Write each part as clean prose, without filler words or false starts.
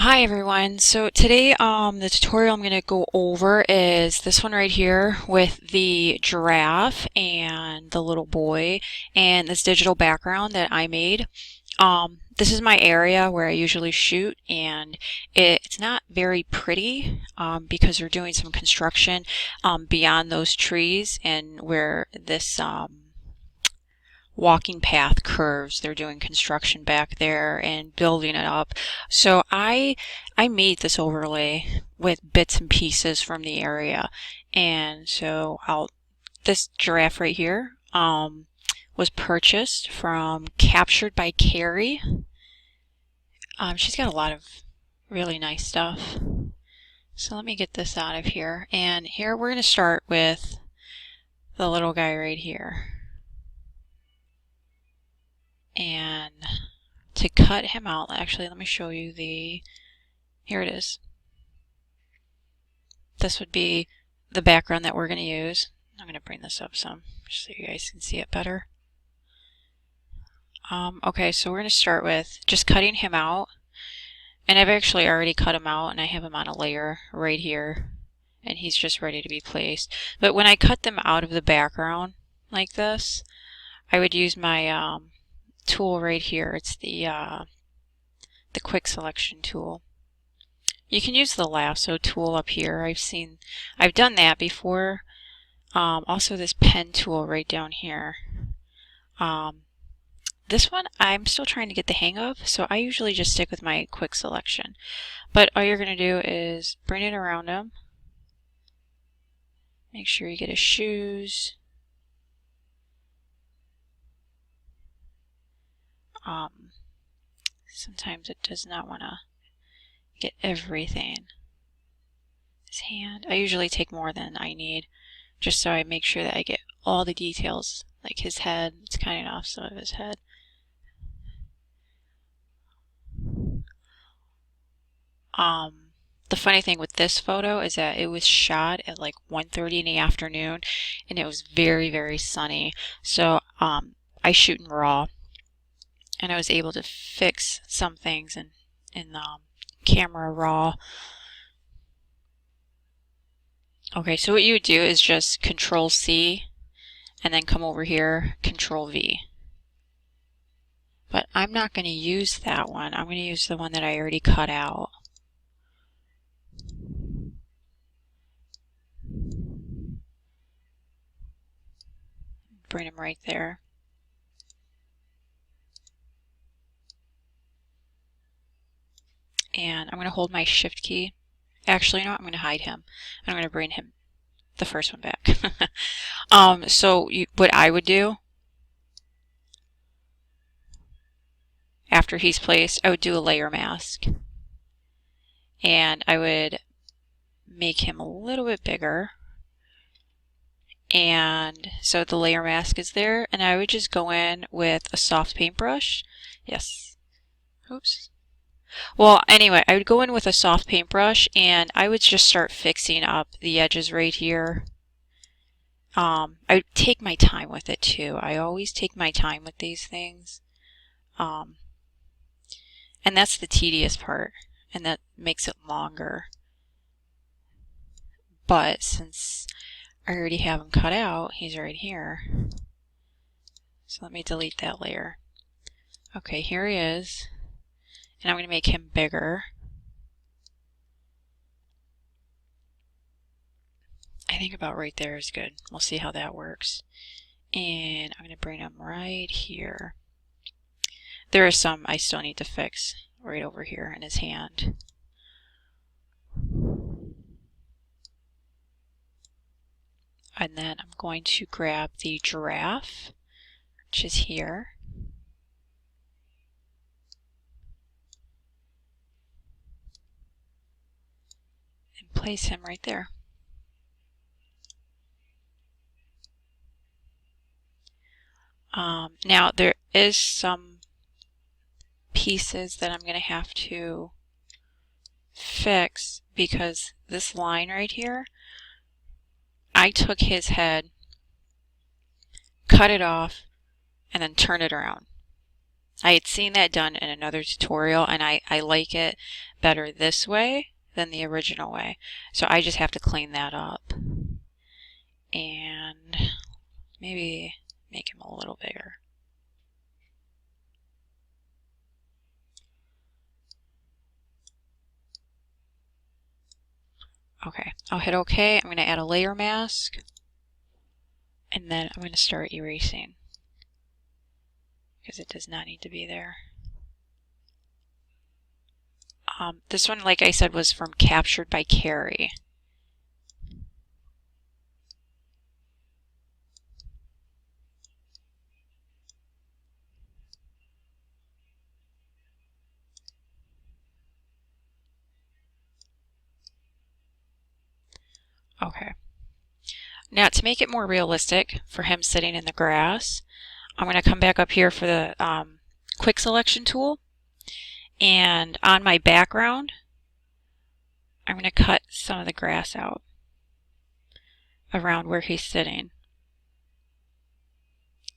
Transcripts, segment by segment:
Hi everyone. So today the tutorial I'm going to go over is this one right here with the giraffe and the little boy and this digital background that I made. This is my area where I usually shoot, and it's not very pretty because they're doing some construction beyond those trees and where this walking path curves. They're doing construction back there and building it up. So I made this overlay with bits and pieces from the area. And so this giraffe right here was purchased from Captured by Carrie. She's got a lot of really nice stuff. So let me get this out of here. And here we're going to start with the little guy right here. And to cut him out, actually, let me show you here it is. This would be the background that we're going to use. I'm going to bring this up some so you guys can see it better. Okay, so we're going to start with just cutting him out. And I've actually already cut him out, and I have him on a layer right here. And he's just ready to be placed. But when I cut them out of the background like this, I would use my tool right here. It's the quick selection tool. You can use the lasso tool up here. I've done that before. Also this pen tool right down here. This one I'm still trying to get the hang of, so I usually just stick with my quick selection. But all you're going to do is bring it around him. Make sure you get his shoes. Sometimes it does not want to get everything. His hand. I usually take more than I need, just so I make sure that I get all the details, like his head. It's cutting off some of his head. The funny thing with this photo is that it was shot at like 1:30 in the afternoon, and it was very, very sunny. So I shoot in RAW, and I was able to fix some things in camera RAW. Okay, so what you would do is just Control C and then come over here, Control V. But I'm not going to use that one. I'm going to use the one that I already cut out. Bring him right there. And I'm going to hold my Shift key. Actually, no, I'm going to hide him. And I'm going to bring him, the first one, back. So what I would do after he's placed, I would do a layer mask. And I would make him a little bit bigger. And so the layer mask is there, and I would just go in with a soft paintbrush. Yes. Oops. Well, anyway, I would go in with a soft paintbrush, and I would just start fixing up the edges right here. I would take my time with it too. I always take my time with these things. And that's the tedious part, and that makes it longer. But since I already have him cut out, he's right here. So let me delete that layer. Okay, here he is. And I'm going to make him bigger. I think about right there is good. We'll see how that works. And I'm going to bring him right here. There are some I still need to fix right over here in his hand. And then I'm going to grab the giraffe, which is here. And place him right there. Now there is some pieces that I'm going to have to fix because this line right here, I took his head, cut it off, and then turned it around. I had seen that done in another tutorial, and I like it better this way than the original way. So I just have to clean that up. And maybe make him a little bigger. Okay, I'll hit OK. I'm going to add a layer mask. And then I'm going to start erasing, because it does not need to be there. This one, like I said, was from Captured by Carrie. Okay. Now, to make it more realistic for him sitting in the grass, I'm going to come back up here for the quick selection tool. And on my background, I'm going to cut some of the grass out around where he's sitting.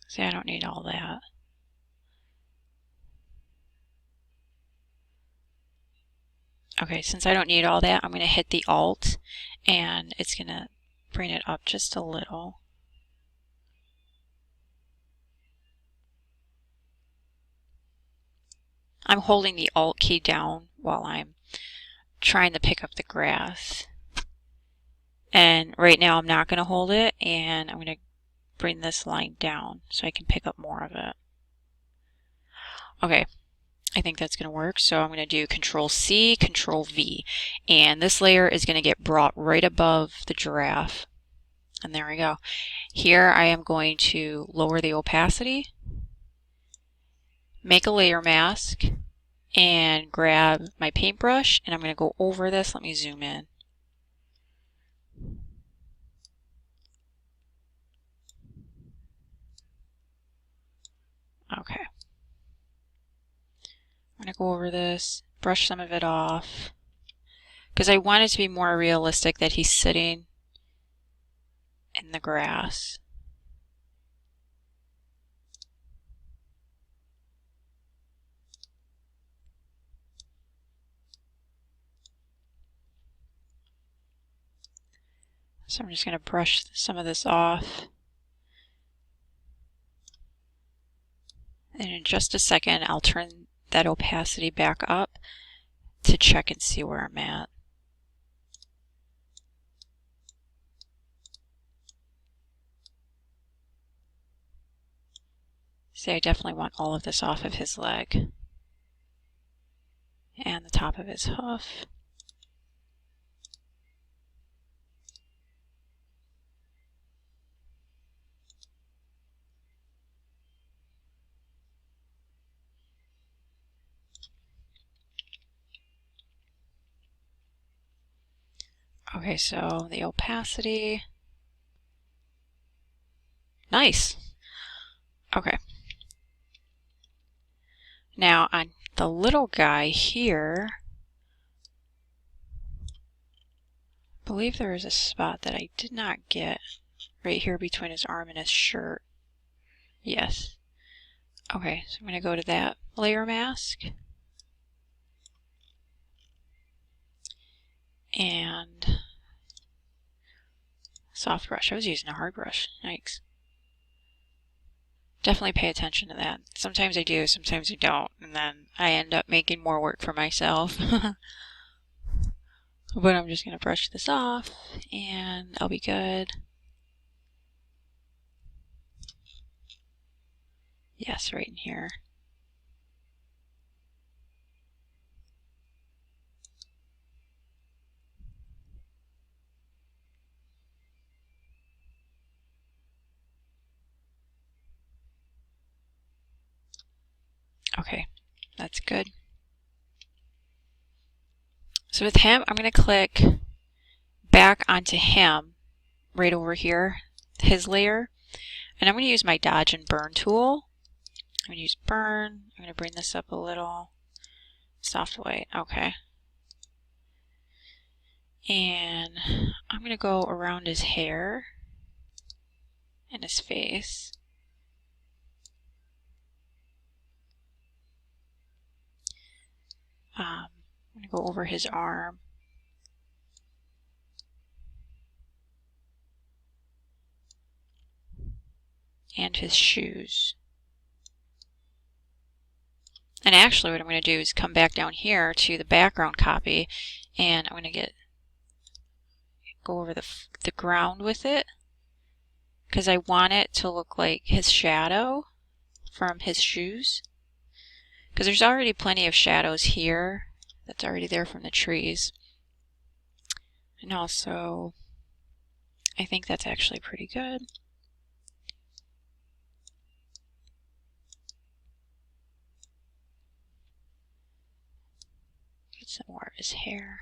See, I don't need all that. Okay, since I don't need all that, I'm going to hit the Alt, and it's going to bring it up just a little. I'm holding the Alt key down while I'm trying to pick up the grass. And right now I'm not going to hold it, and I'm going to bring this line down so I can pick up more of it. Okay, I think that's going to work. So I'm going to do Control C, Control V, and this layer is going to get brought right above the giraffe. And there we go. Here I am going to lower the opacity, make a layer mask, and grab my paintbrush, and I'm going to go over this. Let me zoom in. Okay. I'm going to go over this, brush some of it off, because I want it to be more realistic that he's sitting in the grass. So I'm just going to brush some of this off. And in just a second, I'll turn that opacity back up to check and see where I'm at. See, I definitely want all of this off of his leg and the top of his hoof. Okay, so the opacity. Nice. Okay. Now on the little guy here, I believe there is a spot that I did not get right here between his arm and his shirt. Yes. Okay, so I'm going to go to that layer mask. And soft brush. I was using a hard brush. Yikes. Definitely pay attention to that. Sometimes I do, sometimes I don't, and then I end up making more work for myself. But I'm just going to brush this off, and I'll be good. Yes, right in here. Okay, that's good. So with him, I'm going to click back onto him, right over here, his layer, and I'm going to use my Dodge and Burn tool. I'm going to use Burn. I'm going to bring this up a little. Soft white, okay. And I'm going to go around his hair and his face. I'm going to go over his arm. And his shoes. And actually what I'm going to do is come back down here to the background copy, and I'm going to go over the ground with it, because I want it to look like his shadow from his shoes, because there's already plenty of shadows here that's already there from the trees. And also I think that's actually pretty good. Get some more of his hair.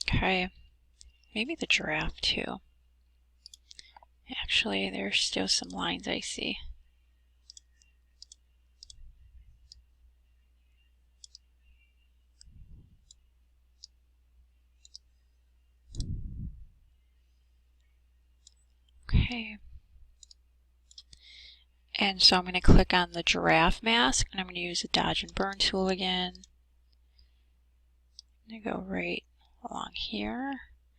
Okay, maybe the giraffe too. Actually, there's still some lines I see. Okay. And so I'm going to click on the giraffe mask, and I'm going to use the dodge and burn tool again. I'm going to go right along here,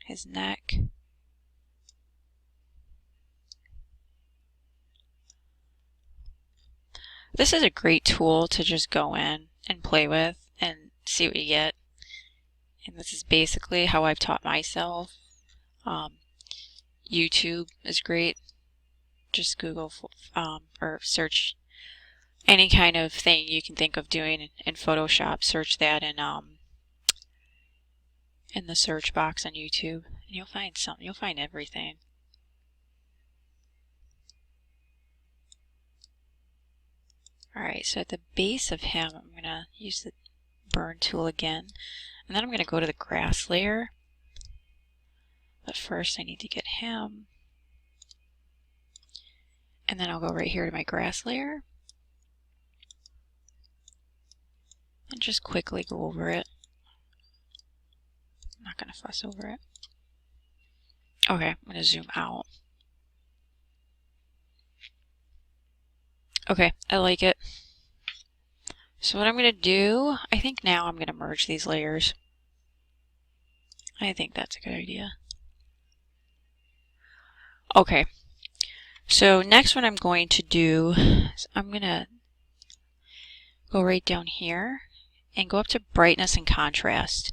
his neck. This is a great tool to just go in and play with and see what you get. And this is basically how I've taught myself. YouTube is great. Just Google or search any kind of thing you can think of doing in Photoshop. Search that in the search box on YouTube, and you'll find something. You'll find everything. Alright, so at the base of him, I'm going to use the burn tool again, and then I'm going to go to the grass layer. But first I need to get him, and then I'll go right here to my grass layer and just quickly go over it. I'm not going to fuss over it. Okay, I'm going to zoom out. Okay, I like it. So what I'm going to do, I think now I'm going to merge these layers. I think that's a good idea. Okay, so next what I'm going to do is I'm going to go right down here and go up to brightness and contrast.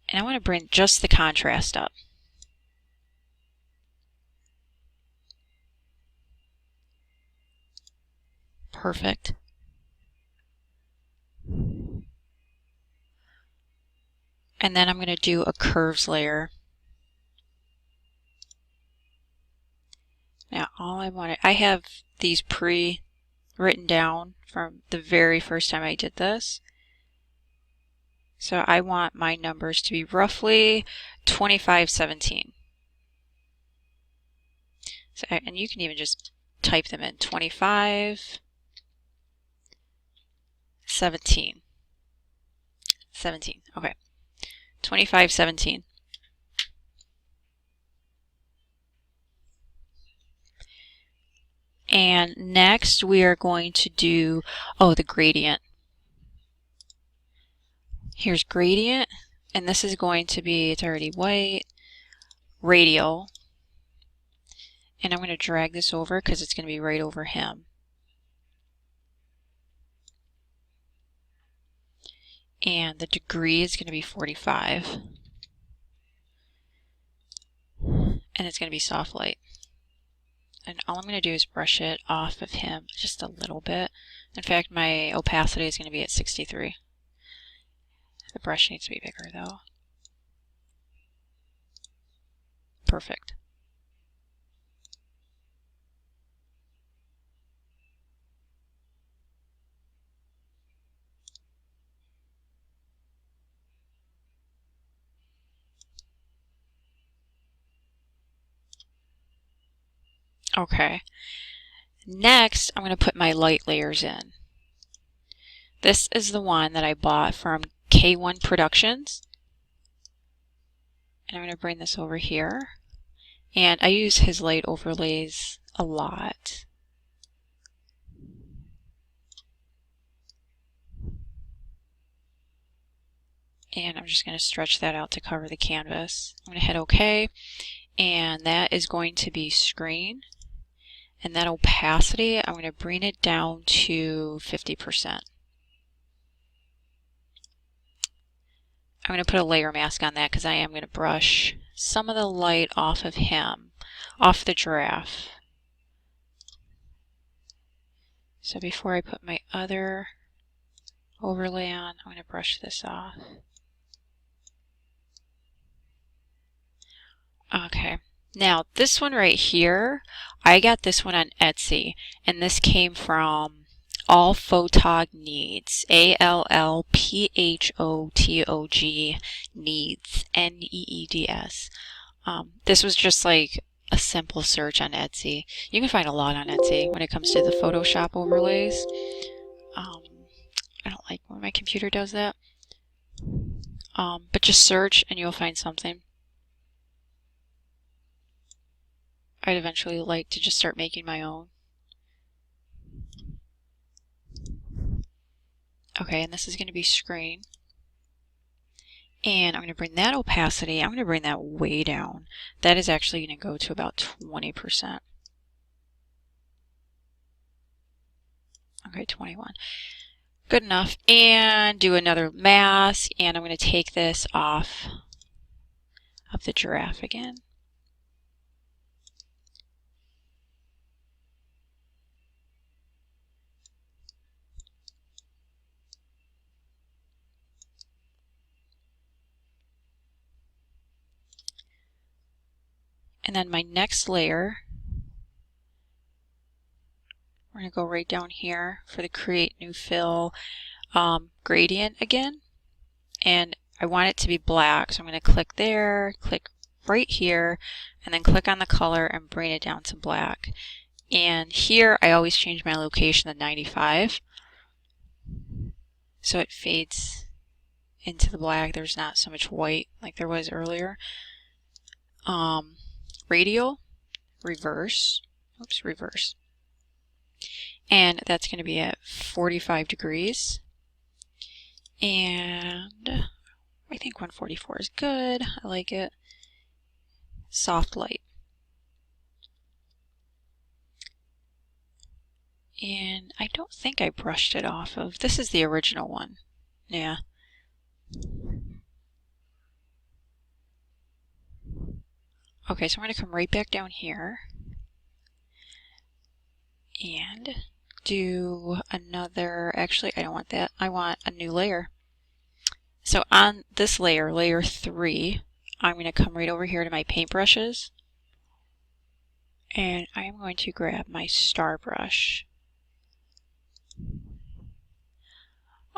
And I want to bring just the contrast up. Perfect. And then I'm going to do a curves layer. Now I have these pre-written down from the very first time I did this. So I want my numbers to be roughly 2517. So, and you can even just type them in, 25, 17. 17, okay. 25, 17. And next we are going to do, the gradient. Here's gradient, and this is going to be, it's already white, radial. And I'm going to drag this over because it's going to be right over him. And the degree is going to be 45. And it's going to be soft light. And all I'm going to do is brush it off of him just a little bit. In fact, my opacity is going to be at 63. The brush needs to be bigger though. Perfect. Okay. Next, I'm going to put my light layers in. This is the one that I bought from K1 Productions. And I'm going to bring this over here. And I use his light overlays a lot. And I'm just going to stretch that out to cover the canvas. I'm going to hit OK, and that is going to be screen. And that opacity, I'm going to bring it down to 50%. I'm going to put a layer mask on that because I am going to brush some of the light off of him, off the giraffe. So before I put my other overlay on, I'm going to brush this off. Okay, now this one right here, I got this one on Etsy, and this came from All Photog Needs, ALLPHOTOG Needs, NEEDS. This was just like a simple search on Etsy. You can find a lot on Etsy when it comes to the Photoshop overlays. I don't like when my computer does that. But just search and you'll find something. I'd eventually like to just start making my own. Okay, and this is going to be screen. And I'm going to bring that opacity, I'm going to bring that way down. That is actually going to go to about 20%. Okay, 21. Good enough. And do another mask, and I'm going to take this off of the giraffe again. And then my next layer, we're going to go right down here for the Create New Fill gradient again. And I want it to be black, so I'm going to click there, click right here, and then click on the color and bring it down to black. And here I always change my location to 95, so it fades into the black. There's not so much white like there was earlier. Radial, reverse, reverse. And that's going to be at 45 degrees. And I think 144 is good. I like it. Soft light. And I don't think I brushed it off of. This is the original one. Yeah. Okay, so I'm going to come right back down here and do another, actually I don't want that, I want a new layer. So on this layer, layer 3, I'm going to come right over here to my paintbrushes, and I'm going to grab my star brush.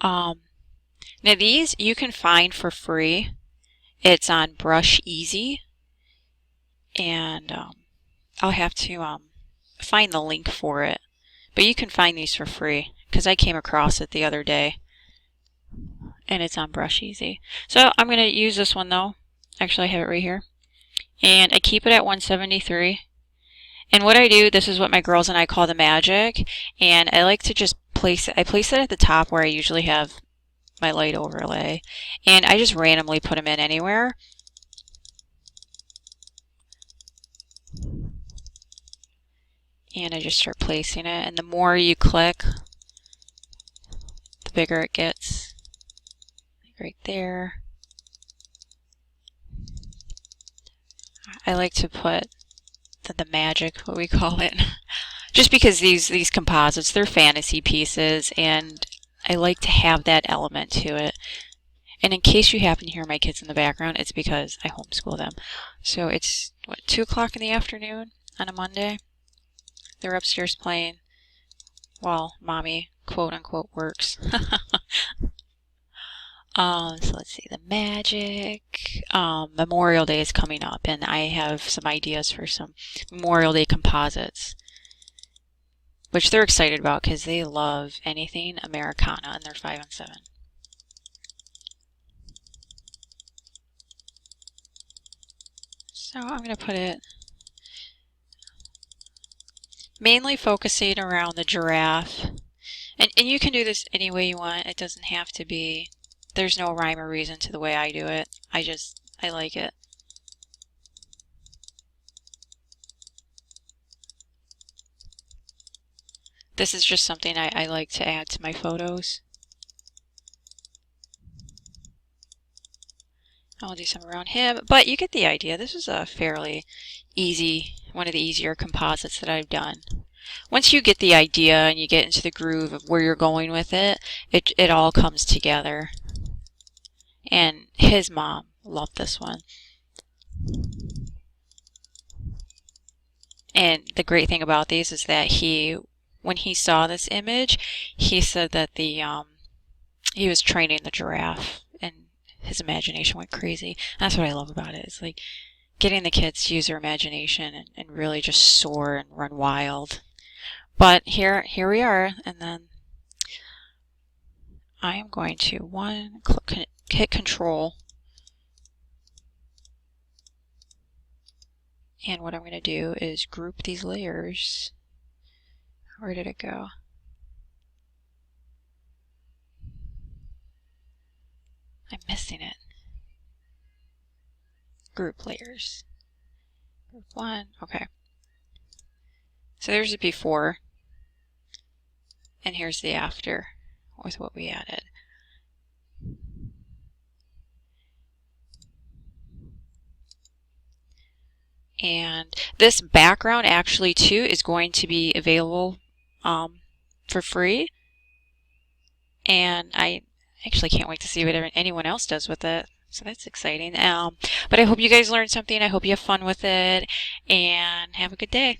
Now these you can find for free. It's on Brush Easy, and I'll have to find the link for it. But you can find these for free because I came across it the other day, and it's on Brush Easy. So I'm going to use this one though. Actually, I have it right here, and I keep it at 173. And what I do, this is what my girls and I call the magic, and I like to just place it. I place it at the top where I usually have my light overlay, and I just randomly put them in anywhere. And I just start placing it, and the more you click, the bigger it gets. Like right there. I like to put the magic, what we call it, just because these composites, they're fantasy pieces, and I like to have that element to it. And in case you happen to hear my kids in the background, it's because I homeschool them. So it's, what, 2 o'clock in the afternoon on a Monday? They're upstairs playing while mommy, quote unquote, works. So let's see, the magic. Memorial Day is coming up, and I have some ideas for some Memorial Day composites, which they're excited about because they love anything Americana, and they're 5 and 7. So I'm going to put it mainly focusing around the giraffe. And you can do this any way you want. It doesn't have to be There's no rhyme or reason to the way I do it. I like it. This is just something I like to add to my photos. I'll do some around him, but you get the idea. This is a fairly easy, one of the easier composites that I've done. Once you get the idea and you get into the groove of where you're going with it, it all comes together. And his mom loved this one. And the great thing about these is that when he saw this image, he said that he was training the giraffe, and his imagination went crazy. And that's what I love about it. It's like getting the kids to use their imagination and really just soar and run wild. But here we are, and then I am going to hit Control, and what I'm going to do is group these layers. Where did it go? I'm missing it. Group layers. Group 1, okay. So there's the before, and here's the after with what we added. And this background actually too is going to be available for free, and I actually can't wait to see what anyone else does with it. So that's exciting. But I hope you guys learned something. I hope you have fun with it, and have a good day.